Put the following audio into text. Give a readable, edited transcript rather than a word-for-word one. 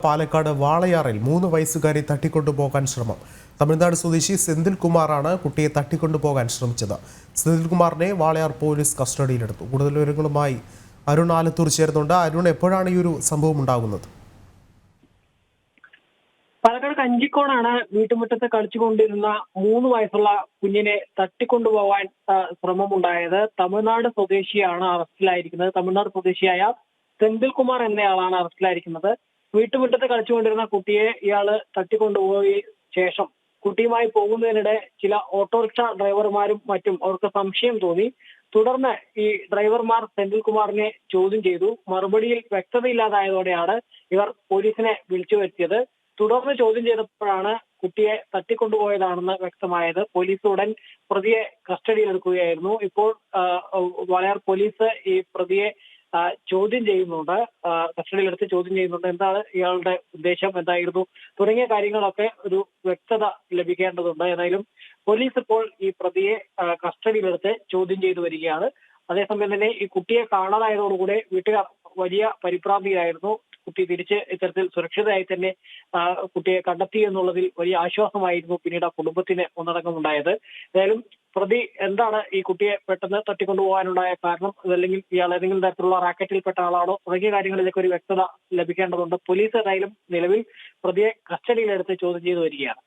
പാലക്കാട് വാളയാറിൽ 3 വയസ്സുകാരെ തട്ടിക്കൊണ്ടുപോകാൻ ശ്രമം. തമിഴ്നാട് സ്വദേശി സെന്തിൽ കുമാറാണ് കുട്ടിയെ തട്ടിക്കൊണ്ടുപോകാൻ ശ്രമിച്ചത്. സെന്തിൽ കുമാറിനെ വാളയാർ പോലീസ് കസ്റ്റഡിയിലെടുത്തു. കൂടുതൽ വിവരങ്ങളുമായി അരുൺ ആലത്തൂർ ചേർന്നുണ്ട്. അരുൺ, എപ്പോഴാണ് ഈ ഒരു സംഭവം ഉണ്ടാകുന്നത്? പാലക്കാട് കഞ്ചിക്കോടാണ് വീട്ടുമുറ്റത്ത് കളിച്ചുകൊണ്ടിരുന്ന 3 വയസ്സുള്ള കുഞ്ഞിനെ തട്ടിക്കൊണ്ടുപോകാൻ ശ്രമമുണ്ടായത്. തമിഴ്നാട് സ്വദേശിയാണ് അറസ്റ്റിലായിരിക്കുന്നത്. തമിഴ്നാട് സ്വദേശിയായ സെന്തിൽ കുമാർ എന്നയാളാണ് അറസ്റ്റിലായിരിക്കുന്നത്. വീട്ടുമുറ്റത്ത് കളിച്ചുകൊണ്ടിരുന്ന കുട്ടിയെ ഇയാള് തട്ടിക്കൊണ്ടുപോയി ശേഷം കുട്ടിയുമായി പോകുന്നതിനിടെ ചില ഓട്ടോറിക്ഷ ഡ്രൈവർമാരും മറ്റും അവർക്ക് സംശയം തോന്നി. തുടർന്ന് ഈ ഡ്രൈവർമാർ സെന്തിൽ കുമാറിനെ ചോദ്യം ചെയ്തു. മറുപടിയിൽ വ്യക്തതയില്ലാതായതോടെയാണ് ഇവർ പോലീസിനെ വിളിച്ചു വരുത്തിയത്. തുടർന്ന് ചോദ്യം ചെയ്തപ്പോഴാണ് കുട്ടിയെ തട്ടിക്കൊണ്ടുപോയതാണെന്ന് വ്യക്തമായത്. പോലീസ് ഉടൻ പ്രതിയെ കസ്റ്റഡിയിലെടുക്കുകയായിരുന്നു. ഇപ്പോൾ വാളയാർ പോലീസ് ഈ പ്രതിയെ ചോദ്യം ചെയ്യുന്നുണ്ട്, കസ്റ്റഡിയിലെടുത്ത് ചോദ്യം ചെയ്യുന്നുണ്ട്. എന്താണ് ഇയാളുടെ ഉദ്ദേശം, എന്തായിരുന്നു തുടങ്ങിയ കാര്യങ്ങളൊക്കെ ഒരു വ്യക്തത ലഭിക്കേണ്ടതുണ്ട്. ഏതായാലും പോലീസ് ഇപ്പോൾ ഈ പ്രതിയെ കസ്റ്റഡിയിലെടുത്ത് ചോദ്യം ചെയ്തു വരികയാണ്. അതേസമയം തന്നെ ഈ കുട്ടിയെ കാണാതായതോടുകൂടെ വീട്ടുകാർ വലിയ പരിഭ്രാന്തിയിലായിരുന്നു. കുട്ടി തിരിച്ച് ഇത്തരത്തിൽ സുരക്ഷിതമായി തന്നെ കുട്ടിയെ കണ്ടെത്തി എന്നുള്ളതിൽ വലിയ ആശ്വാസമായിരുന്നു പിന്നീട് ആ കുടുംബത്തിന് ഒന്നടങ്കമുണ്ടായത്. ഏതായാലും പ്രതി എന്താണ് ഈ കുട്ടിയെ പെട്ടെന്ന് തട്ടിക്കൊണ്ടുപോകാനുണ്ടായ കാരണം, അതല്ലെങ്കിൽ ഇയാൾ ഏതെങ്കിലും തരത്തിലുള്ള റാക്കറ്റിൽപ്പെട്ട ആളാണോ തുടങ്ങിയ കാര്യങ്ങളിലേക്ക് ഒരു വ്യക്തത ലഭിക്കേണ്ടതുണ്ട്. പോലീസ് ഏതായാലും നിലവിൽ പ്രതിയെ കസ്റ്റഡിയിലെടുത്ത് ചോദ്യം ചെയ്തു വരികയാണ്.